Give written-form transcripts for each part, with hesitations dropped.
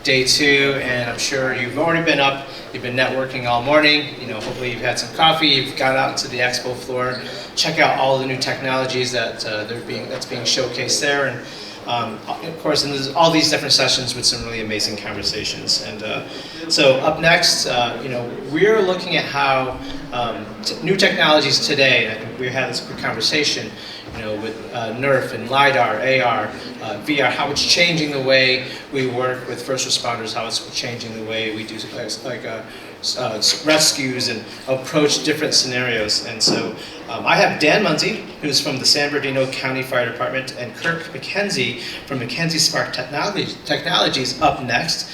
day 2, and I'm sure you've already been up, you've been networking all morning, hopefully you've had some coffee, you've gone out to the expo floor, check out all the new technologies that's being showcased there, and of course, and there's all these different sessions with some really amazing conversations. And so up next, we're looking at how new technologies today, and I think we had this quick conversation, with NERF and LiDAR, AR, VR, how it's changing the way we work with first responders, how it's changing the way we do rescues and approach different scenarios. And so I have Dan Munsey, who's from the San Bernardino County Fire Department, and Kirk McKinzie from McKinzie Smart Technologies up next.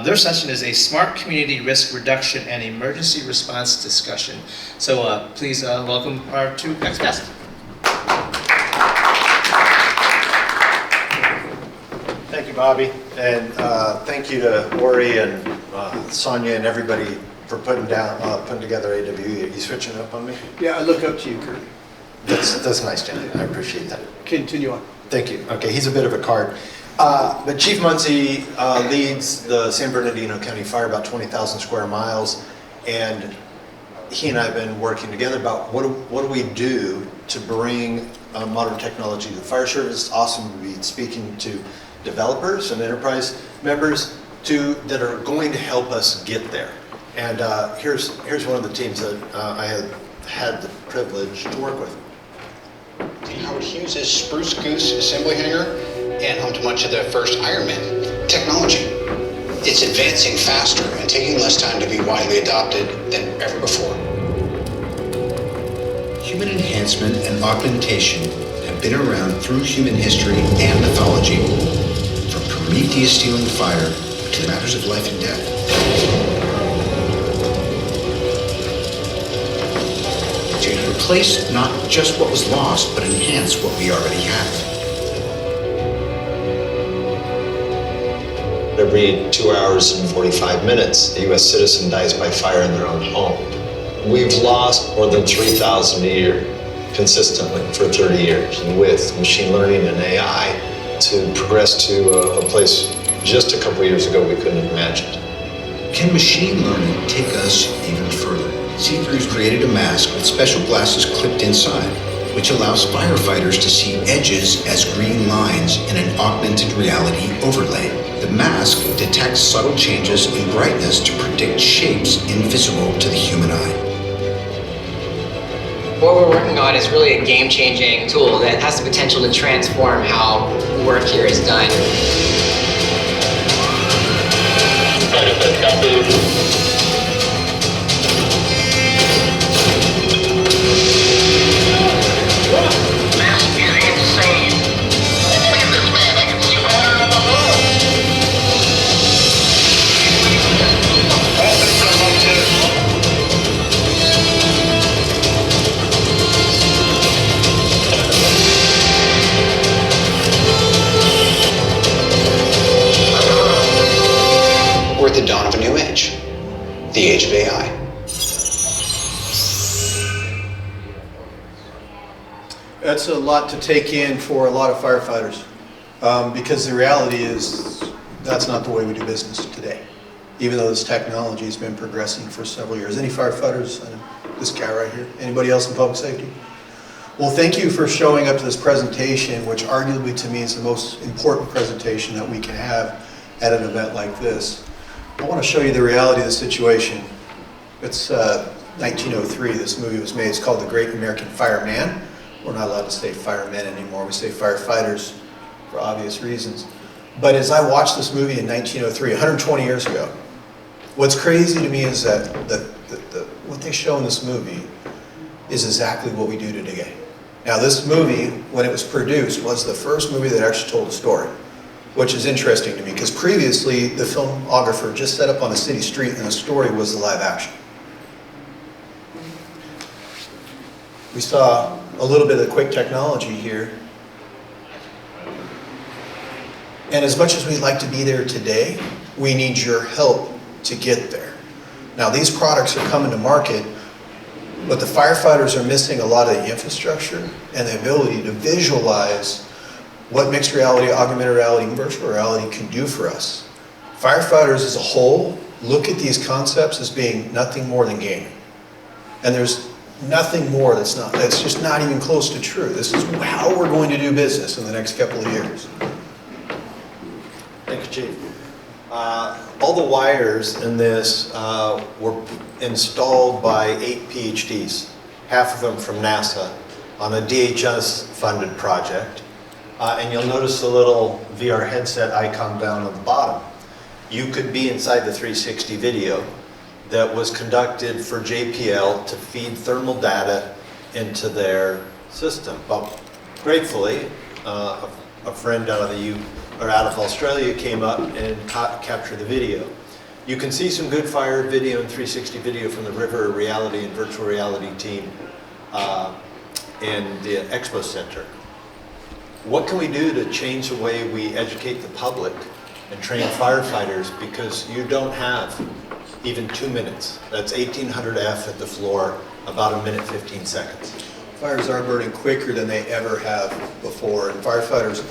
Their session is a smart community risk reduction and emergency response discussion. So please welcome our two next guests. Thank you, Bobby, and thank you to Ori and Sonia and everybody for putting together AWE. Are you switching up on me? Yeah, I look up to you, Kurt. That's nice, Jen. I appreciate that. Continue on. Thank you. Okay, he's a bit of a card. But Chief Munsey leads the San Bernardino County Fire, about 20,000 square miles, and he and I have been working together about what do we do to bring modern technology to the fire service. Awesome to be speaking to developers and enterprise members that are going to help us get there. And here's one of the teams that I have had the privilege to work with. Howard Hughes' Spruce Goose assembly hangar and home to much of the first Ironman technology. It's advancing faster and taking less time to be widely adopted than ever before. Human enhancement and augmentation have been around through human history and mythology, from Prometheus stealing fire to matters of life and death. To replace not just what was lost, but enhance what we already have. Every 2 hours and 45 minutes, a U.S. citizen dies by fire in their own home. We've lost more than 3,000 a year consistently for 30 years. And with machine learning and AI to progress to a place just a couple years ago we couldn't have imagined. Can machine learning take us even further? See-Through's created a mask with special glasses clipped inside, which allows firefighters to see edges as green lines in an augmented reality overlay. The mask detects subtle changes in brightness to predict shapes invisible to the human eye. What we're working on is really a game-changing tool that has the potential to transform how work here is done. We're at the dawn of a new age, the age of AI. That's a lot to take in for a lot of firefighters, because the reality is that's not the way we do business today, even though this technology has been progressing for several years. Any firefighters? This guy right here. Anybody else in public safety? Well, thank you for showing up to this presentation, which arguably to me is the most important presentation that we can have at an event like this. I want to show you the reality of the situation. It's 1903, this movie was made. It's called The Great American Fireman. We're not allowed to say firemen anymore. We say firefighters for obvious reasons. But as I watched this movie in 1903, 120 years ago, what's crazy to me is that what they show in this movie is exactly what we do today. Now, this movie, when it was produced, was the first movie that actually told a story, which is interesting to me, because previously the filmographer just set up on a city street and the story was the live action. We saw a little bit of the quick technology here. And as much as we'd like to be there today, we need your help to get there. Now, these products are coming to market, but the firefighters are missing a lot of the infrastructure and the ability to visualize what mixed reality, augmented reality, and virtual reality can do for us. Firefighters as a whole look at these concepts as being nothing more than gaming. And there's nothing more that's just not even close to true. This is how we're going to do business in the next couple of years. Thank you, Chief. All the wires in this were installed by 8 PhDs, half of them from NASA, on a DHS-funded project. And you'll notice the little VR headset icon down on the bottom. You could be inside the 360 video that was conducted for JPL to feed thermal data into their system. But gratefully, a friend out of Australia came up and captured the video. You can see some good fire video and 360 video from the River Reality and Virtual Reality team in the Expo Center. What can we do to change the way we educate the public and train firefighters? Because you don't have even 2 minutes. That's 1800 F at the floor, about 1 minute 15 seconds. Fires are burning quicker than they ever have before, and firefighters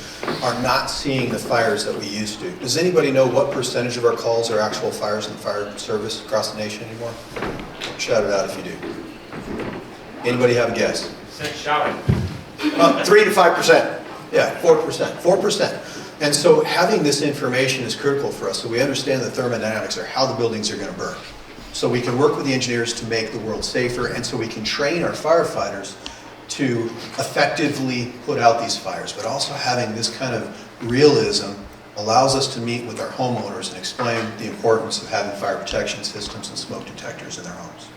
are not seeing the fires that we used to. Does anybody know what percentage of our calls are actual fires in the fire service across the nation anymore? Shout it out if you do. Anybody have a guess? Shout it. 3 to 5%. Yeah, 4%. 4%. And so having this information is critical for us, so we understand the thermodynamics or how the buildings are going to burn. So we can work with the engineers to make the world safer, and so we can train our firefighters to effectively put out these fires. But also having this kind of realism allows us to meet with our homeowners and explain the importance of having fire protection systems and smoke detectors in their homes.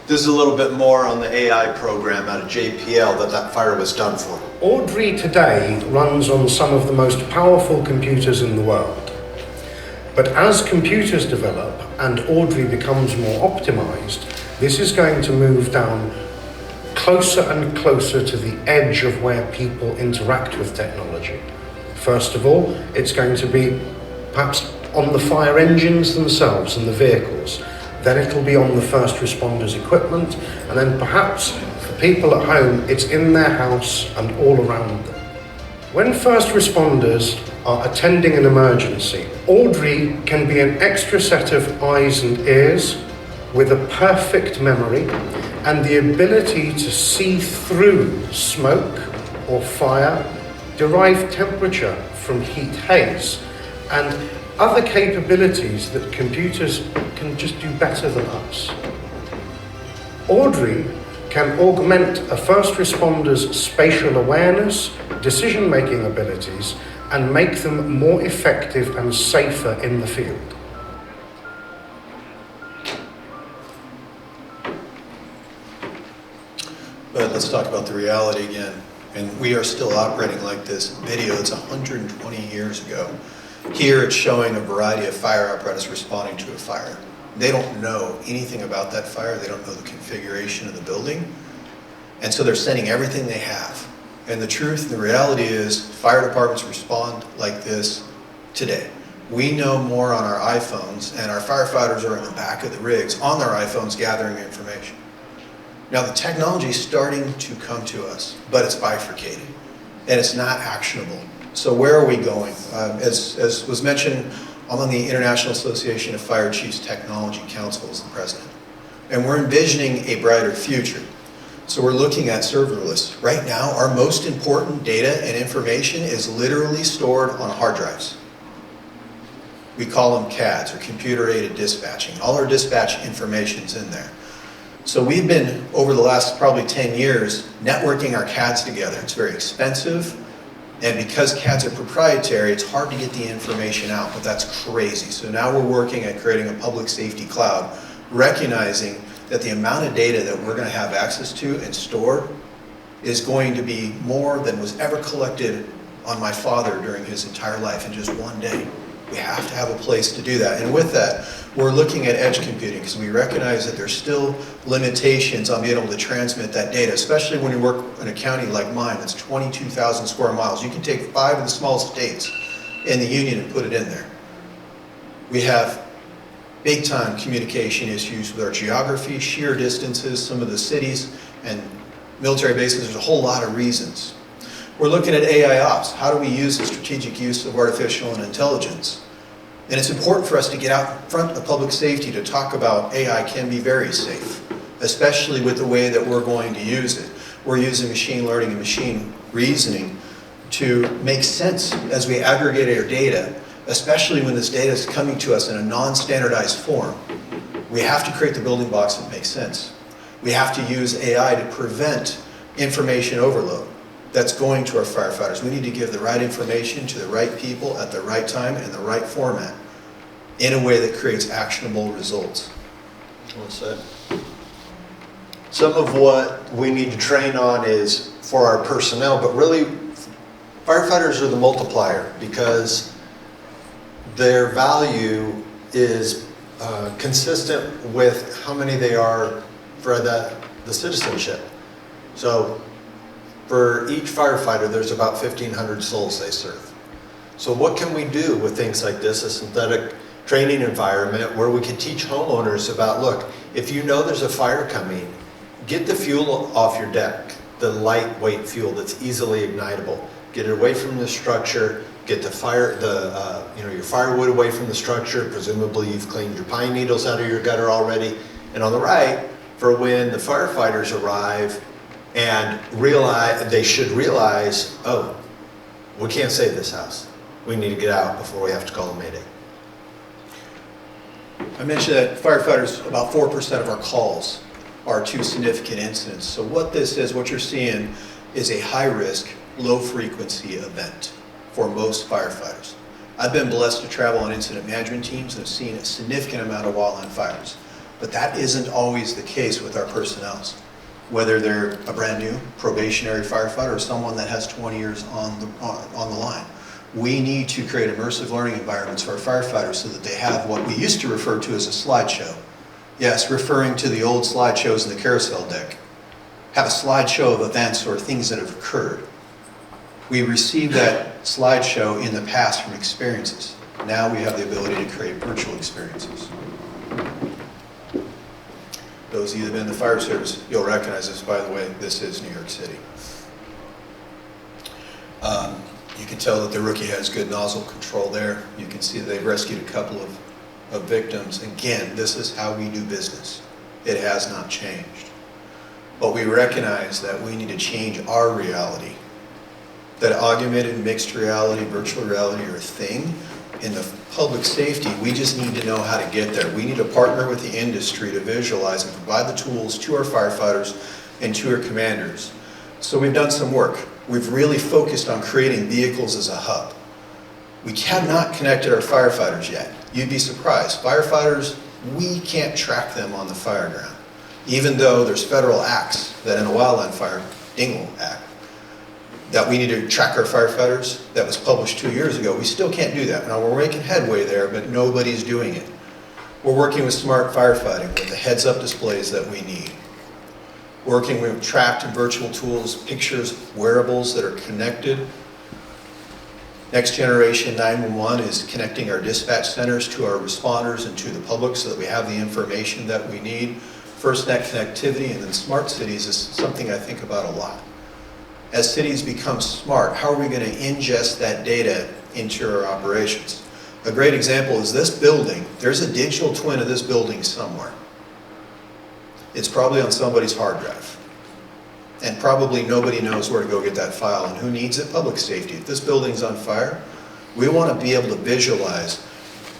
This is a little bit more on the AI program out of JPL that fire was done for. Audrey today runs on some of the most powerful computers in the world. But as computers develop and Audrey becomes more optimized, this is going to move down closer and closer to the edge of where people interact with technology. First of all, it's going to be perhaps on the fire engines themselves and the vehicles. Then it'll be on the first responders' equipment, and then perhaps for people at home, it's in their house and all around them. When first responders are attending an emergency, Audrey can be an extra set of eyes and ears with a perfect memory and the ability to see through smoke or fire, derive temperature from heat haze, and other capabilities that computers can just do better than us. Audrey can augment a first responder's spatial awareness, decision-making abilities, and make them more effective and safer in the field. But let's talk about the reality again. And we are still operating like this video that's 120 years ago. Here it's showing a variety of fire apparatus responding to a fire. They don't know anything about that fire. They don't know the configuration of the building. And so they're sending everything they have. And the truth, the reality is, fire departments respond like this today. We know more on our iPhones, and our firefighters are in the back of the rigs on their iPhones gathering information. Now the technology is starting to come to us, but it's bifurcated, and it's not actionable. So where are we going? As was mentioned, I'm on the International Association of Fire Chiefs Technology Council as the president. And we're envisioning a brighter future. So we're looking at serverless. Right now, our most important data and information is literally stored on hard drives. We call them CADs, or computer-aided dispatching. All our dispatch information's in there. So we've been, over the last probably 10 years, networking our CADs together. It's very expensive. And because CADs are proprietary, it's hard to get the information out, but that's crazy. So now we're working at creating a public safety cloud, recognizing that the amount of data that we're going to have access to and store is going to be more than was ever collected on my father during his entire life in just one day. We have to have a place to do that. And with that, we're looking at edge computing because we recognize that there's still limitations on being able to transmit that data, especially when you work in a county like mine that's 22,000 square miles. You can take 5 of the smallest states in the union and put it in there. We have big time communication issues with our geography, sheer distances, some of the cities and military bases. There's a whole lot of reasons. We're looking at AI ops. How do we use the strategic use of artificial intelligence? And it's important for us to get out in front of public safety to talk about AI can be very safe, especially with the way that we're going to use it. We're using machine learning and machine reasoning to make sense as we aggregate our data, especially when this data is coming to us in a non-standardized form. We have to create the building blocks that make sense. We have to use AI to prevent information overload that's going to our firefighters. We need to give the right information to the right people at the right time in the right format in a way that creates actionable results. Well said. Some of what we need to train on is for our personnel, but really firefighters are the multiplier because their value is consistent with how many they are for the citizenship. So for each firefighter, there's about 1,500 souls they serve. So what can we do with things like this, a synthetic training environment where we can teach homeowners about, look, if you know there's a fire coming, get the fuel off your deck, the lightweight fuel that's easily ignitable. Get it away from the structure, get the your firewood away from the structure. Presumably you've cleaned your pine needles out of your gutter already. And on the right, for when the firefighters arrive and they should realize, oh, we can't save this house. We need to get out before we have to call a mayday. I mentioned that firefighters, about 4% of our calls are to significant incidents. So what this is, what you're seeing is a high-risk, low-frequency event for most firefighters. I've been blessed to travel on incident management teams and have seen a significant amount of wildland fires. But that isn't always the case with our personnel, whether they're a brand new probationary firefighter or someone that has 20 years on the line. We need to create immersive learning environments for our firefighters so that they have what we used to refer to as a slideshow. Yes, referring to the old slideshows in the carousel deck. Have a slideshow of events or things that have occurred. We received that slideshow in the past from experiences. Now we have the ability to create virtual experiences. Those of you that have been in the fire service, you'll recognize this, by the way, this is New York City. You can tell that the rookie has good nozzle control there. You can see that they've rescued a couple of victims. Again, this is how we do business. It has not changed. But we recognize that we need to change our reality. That augmented, mixed reality, virtual reality are a thing. In the public safety, we just need to know how to get there. We need to partner with the industry to visualize and provide the tools to our firefighters and to our commanders. So we've done some work. We've really focused on creating vehicles as a hub. We have not connected our firefighters yet. You'd be surprised. Firefighters, we can't track them on the fire ground. Even though there's federal acts that in a wildland fire, Dingell Act, that we need to track our firefighters, that was published 2 years ago. We still can't do that. Now we're making headway there, but nobody's doing it. We're working with smart firefighting with the heads-up displays that we need. Working with tracked and virtual tools, pictures, wearables that are connected. Next generation 911 is connecting our dispatch centers to our responders and to the public so that we have the information that we need. FirstNet connectivity, and then smart cities is something I think about a lot. As cities become smart, how are we going to ingest that data into our operations? A great example is this building. There's a digital twin of this building somewhere. It's probably on somebody's hard drive. And probably nobody knows where to go get that file. And who needs it? Public safety. If this building's on fire, we want to be able to visualize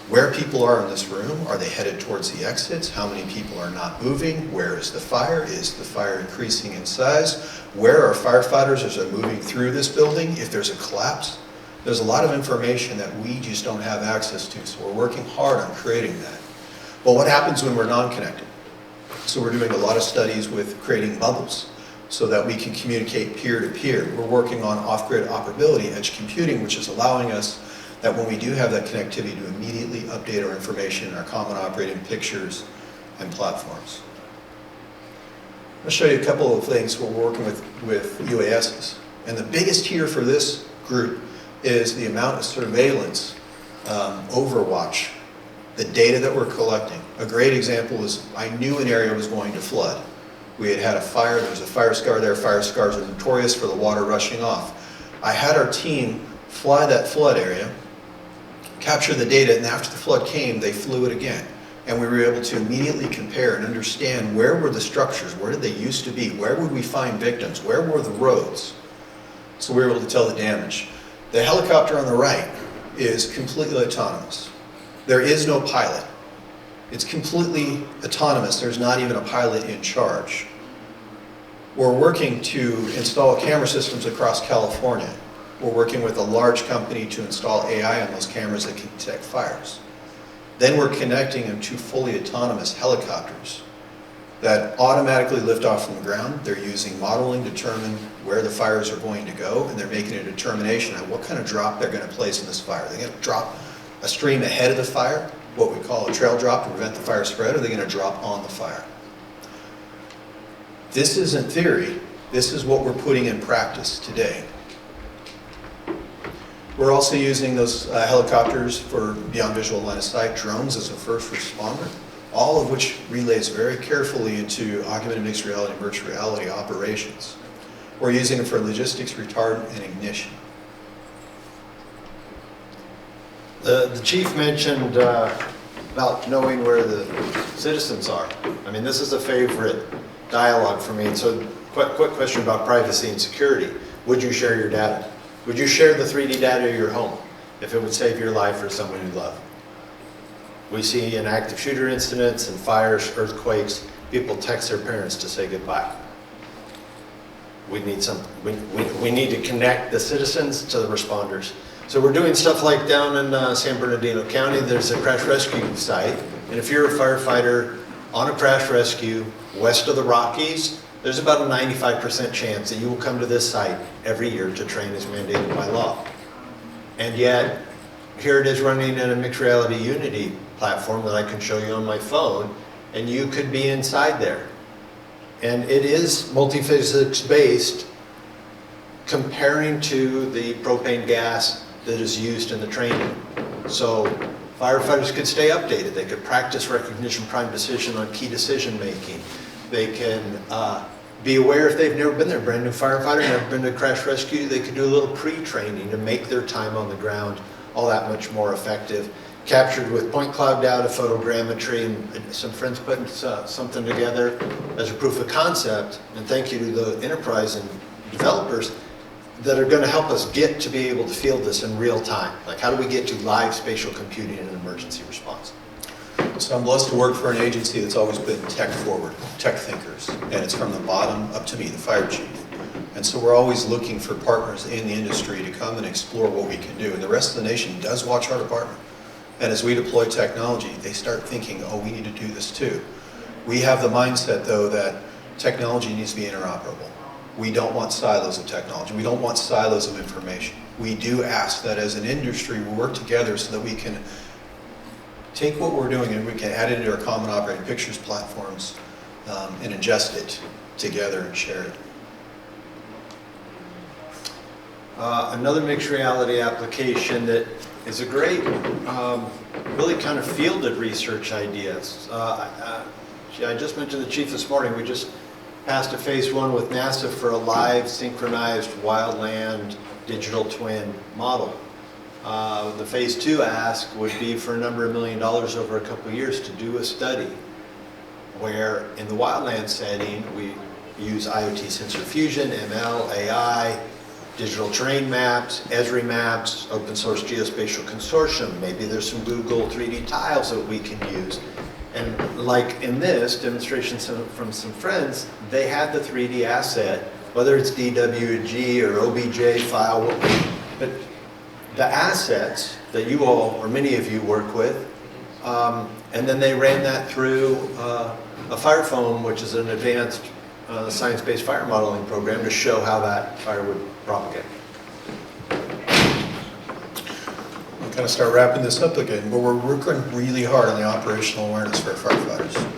where people are in this room. Are they headed towards the exits? How many people are not moving? Where is the fire? Is the fire increasing in size? Where are firefighters as they're moving through this building? If there's a collapse, there's a lot of information that we just don't have access to. So we're working hard on creating that. But what happens when we're non-connected? So we're doing a lot of studies with creating bubbles so that we can communicate peer-to-peer. We're working on off-grid operability, edge computing, which is allowing us that when we do have that connectivity to immediately update our information in our common operating pictures and platforms. I'll show you a couple of things we're working with UASs. And the biggest here for this group is the amount of surveillance, overwatch, the data that we're collecting. A great example is I knew an area was going to flood. We had a fire, there was a fire scar there. Fire scars are notorious for the water rushing off. I had our team fly that flood area, capture the data, and after the flood came, they flew it again. And we were able to immediately compare and understand where were the structures, where did they used to be, where would we find victims, where were the roads. So we were able to tell the damage. The helicopter on the right is completely autonomous. There is no pilot. It's completely autonomous. There's not even a pilot in charge. We're working to install camera systems across California. We're working with a large company to install AI on those cameras that can detect fires. Then we're connecting them to fully autonomous helicopters that automatically lift off from the ground. They're using modeling to determine where the fires are going to go, and they're making a determination on what kind of drop they're going to place in this fire. They're going to drop a stream ahead of the fire, what we call a trail drop to prevent the fire spread, or they're going to drop on the fire. This isn't theory. This is what we're putting in practice today. We're also using those helicopters for beyond visual line of sight, drones as a first responder, all of which relays very carefully into augmented mixed reality and virtual reality operations. We're using it for logistics, retardant, and ignition. The chief mentioned about knowing where the citizens are. I mean, this is a favorite dialogue for me. And so, quick question about privacy and security. Would you share your data? Would you share the 3D data of your home if it would save your life or someone you love? We see in active shooter incidents and fires, earthquakes, people text their parents to say goodbye. We need we need to connect the citizens to the responders. So we're doing stuff like down in San Bernardino County, there's a crash rescue site. And if you're a firefighter on a crash rescue west of the Rockies, there's about a 95% chance that you will come to this site every year to train as mandated by law. And yet, here it is running in a mixed reality Unity platform that I can show you on my phone, and you could be inside there. And it is multi-physics based, comparing to the propane gas that is used in the training. So firefighters could stay updated. They could practice recognition prime decision on key decision making. They can be aware if they've never been there, brand new firefighter, never been to a crash rescue, they could do a little pre-training to make their time on the ground all that much more effective. Captured with point cloud data, photogrammetry, and some friends putting something together as a proof of concept. And thank you to the enterprise and developers that are going to help us get to be able to field this in real time. Like, how do we get to live spatial computing in an emergency response? So I'm blessed to work for an agency that's always been tech forward, tech thinkers, and it's from the bottom up to me, the fire chief. And so we're always looking for partners in the industry to come and explore what we can do. And the rest of the nation does watch our department. And as we deploy technology, they start thinking, oh, we need to do this too. We have the mindset, though, that technology needs to be interoperable. We don't want silos of technology. We don't want silos of information. We do ask that as an industry, we work together so that we can take what we're doing and we can add it into our common operating pictures platforms and ingest it together and share it. Another mixed reality application that is a great, really kind of fielded research ideas. I just mentioned the chief this morning. We just passed a phase 1 with NASA for a live synchronized wildland digital twin model. The phase 2 ask would be for a number of $1 million over a couple of years to do a study where in the wildland setting we use IoT sensor fusion, ML, AI, digital terrain maps, Esri maps, open source geospatial consortium. Maybe there's some Google 3D tiles that we can use. And like in this demonstration from some friends, they had the 3D asset, whether it's DWG or OBJ file, but the assets that you all, or many of you, work with, and then they ran that through a fire foam, which is an advanced science-based fire modeling program to show how that fire would propagate. We'll kind of start wrapping this up again, but we're working really hard on the operational awareness for our firefighters.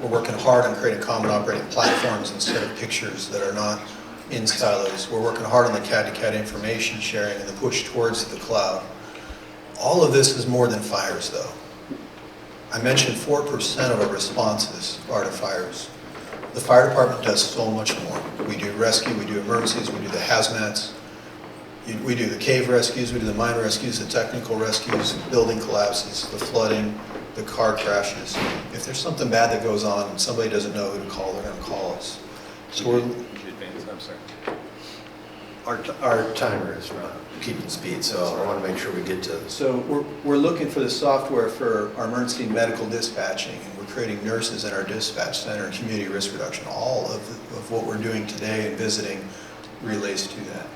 We're working hard on creating common operating platforms instead of pictures that are not in silos. We're working hard on the CAD-to-CAD information sharing and the push towards the cloud. All of this is more than fires, though. I mentioned 4% of our responses are to fires. The fire department does so much more. We do rescue, we do emergencies, we do the hazmats. We do the cave rescues, we do the mine rescues, the technical rescues, building collapses, the flooding, the car crashes. If there's something bad that goes on and somebody doesn't know who to call, they're gonna call us. So we're, Our timer is keeping speed, so I want to make sure we get to. So we're looking for the software for our emergency medical dispatching, and we're creating nurses in our dispatch center and community risk reduction. All of what we're doing today and visiting relates to that.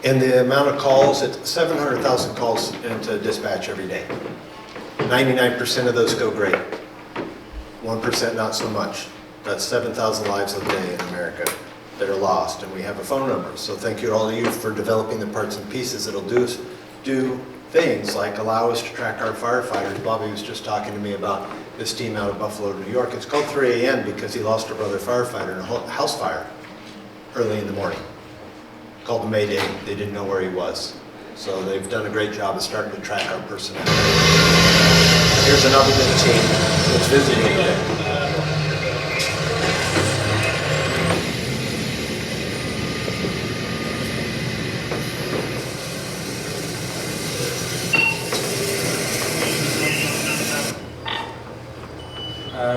And the amount of calls, it's 700,000 calls into dispatch every day. 99% of those go great. 1% not so much. That's 7,000 lives a day in America that are lost, and we have a phone number. So thank you to all of you for developing the parts and pieces that'll do things like allow us to track our firefighters. Bobby was just talking to me about this team out of Buffalo, New York. It's called 3 a.m. because he lost a brother firefighter in a house fire early in the morning. Called the Mayday, they didn't know where he was. So they've done a great job of starting to track our personnel. Here's another good team that's visiting today.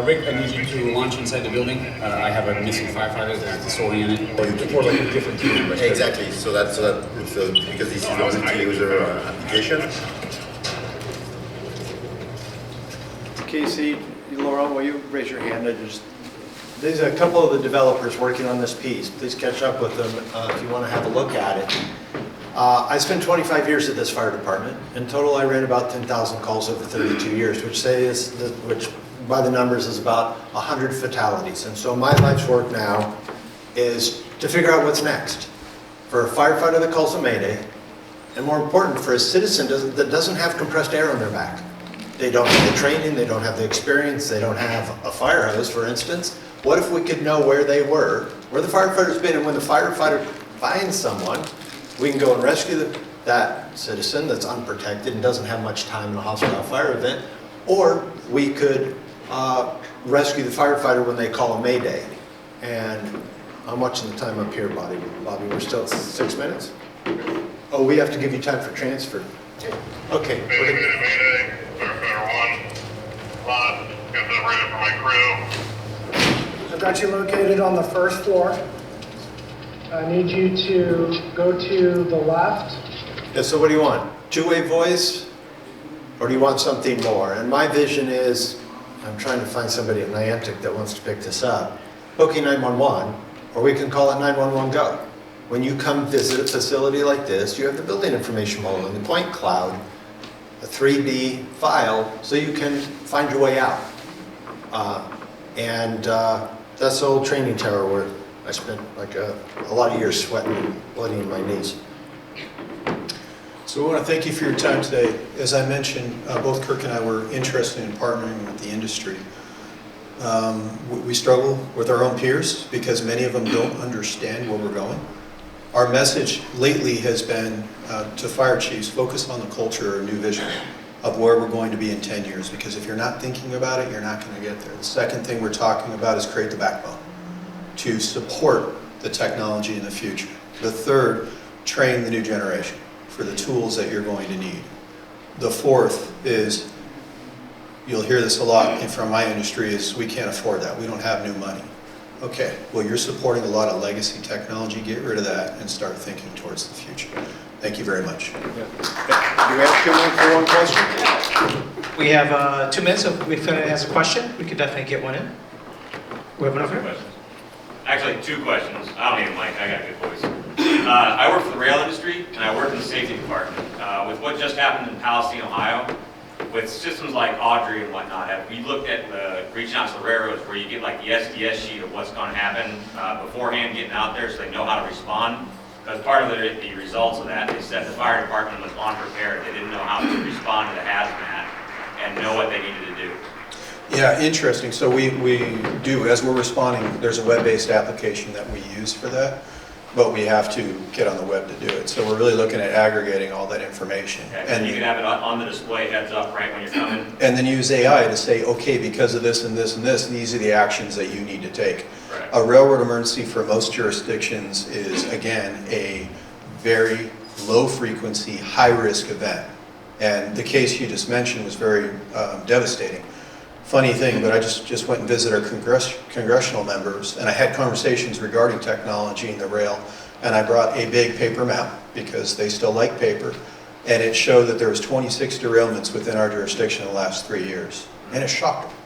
Rick, I need you to launch inside the building. I have a missing firefighter. There's a story in it. Or like a different team member. Exactly. So that's it's because this is the multi-user application. Casey, Laurent, will you raise your hand? There's a couple of the developers working on this piece. Please catch up with them if you want to have a look at it. I spent 25 years at this fire department. In total, I ran about 10,000 calls over 32 years, which by the numbers is about 100 fatalities. And so my life's work now is to figure out what's next for a firefighter that calls a Mayday, and more important, for a citizen that doesn't have compressed air on their back. They don't have the training, they don't have the experience, they don't have a fire hose, for instance. What if we could know where they were, where the firefighter's been, and when the firefighter finds someone, we can go and rescue that citizen that's unprotected and doesn't have much time in a hostile fire event, or we could rescue the firefighter when they call a Mayday. And I'm watching the time up here, Bobby. Bobby, we're still at 6 minutes? Oh, we have to give you time for transfer. Okay. Mayday, firefighter 1, lot, get that ready for my crew. I've got you located on the first floor. I need you to go to the left. Yeah, so what do you want? Two-way voice? Or do you want something more? And my vision is, I'm trying to find somebody at Niantic that wants to pick this up. Booking 911, or we can call it 911 Go. When you come visit a facility like this, you have the building information model in the point cloud, a 3D file, so you can find your way out. That's the old training tower where I spent like a lot of years sweating and bloody in my knees. So we want to thank you for your time today. As I mentioned, both Kirk and I were interested in partnering with the industry. We struggle with our own peers because many of them don't understand where we're going. Our message lately has been to fire chiefs, focus on the culture or new vision of where we're going to be in 10 years, because if you're not thinking about it, you're not going to get there. The second thing we're talking about is create the backbone to support the technology in the future. The third, train the new generation for the tools that you're going to need. The fourth is, you'll hear this a lot from my industry, is we can't afford that. We don't have new money. Okay, well, you're supporting a lot of legacy technology. Get rid of that and start thinking towards the future. Thank you very much. Do we have 2 minutes for one question? We have 2 minutes, so if anyone has a question, we could definitely get one in. We have enough here? Actually, 2 questions. I don't even like, I got a good voice. I work for the rail industry, and I work in the safety department. With what just happened in Palestine, Ohio, with systems like Audrey and whatnot, have we looked at reaching out to the railroads where you get like the SDS sheet of what's going to happen beforehand, getting out there so they know how to respond? Because part of the results of that, they said the fire department was unprepared. They didn't know how to respond to the hazmat and know what they needed to do. Yeah, interesting. So we do, as we're responding, there's a web-based application that we use for that. but we have to get on the web to do it. So we're really looking at aggregating all that information. Okay, and you can have it on the display heads up right when you're coming. And then use AI to say, okay, because of this and this and this, these are the actions that you need to take. Right. A railroad emergency for most jurisdictions is, again, a very low-frequency, high-risk event. And the case you just mentioned was very devastating. Funny thing, but I just went and visited our congressional members, and I had conversations regarding technology and the rail, and I brought a big paper map, because they still like paper, and it showed that there was 26 derailments within our jurisdiction in the last 3 years, and it shocked them.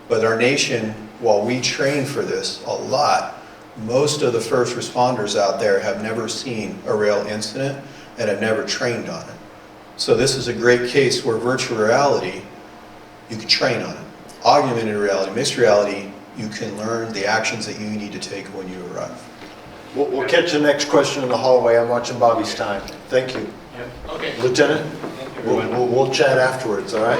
But our nation, while we train for this a lot, most of the first responders out there have never seen a rail incident and have never trained on it. So this is a great case where virtual reality, you can train on it. Augmented reality, mixed reality, you can learn the actions that you need to take when you arrive. We'll catch the next question in the hallway. I'm watching Bobby's time. Thank you. Okay. Lieutenant, we'll chat afterwards, all right?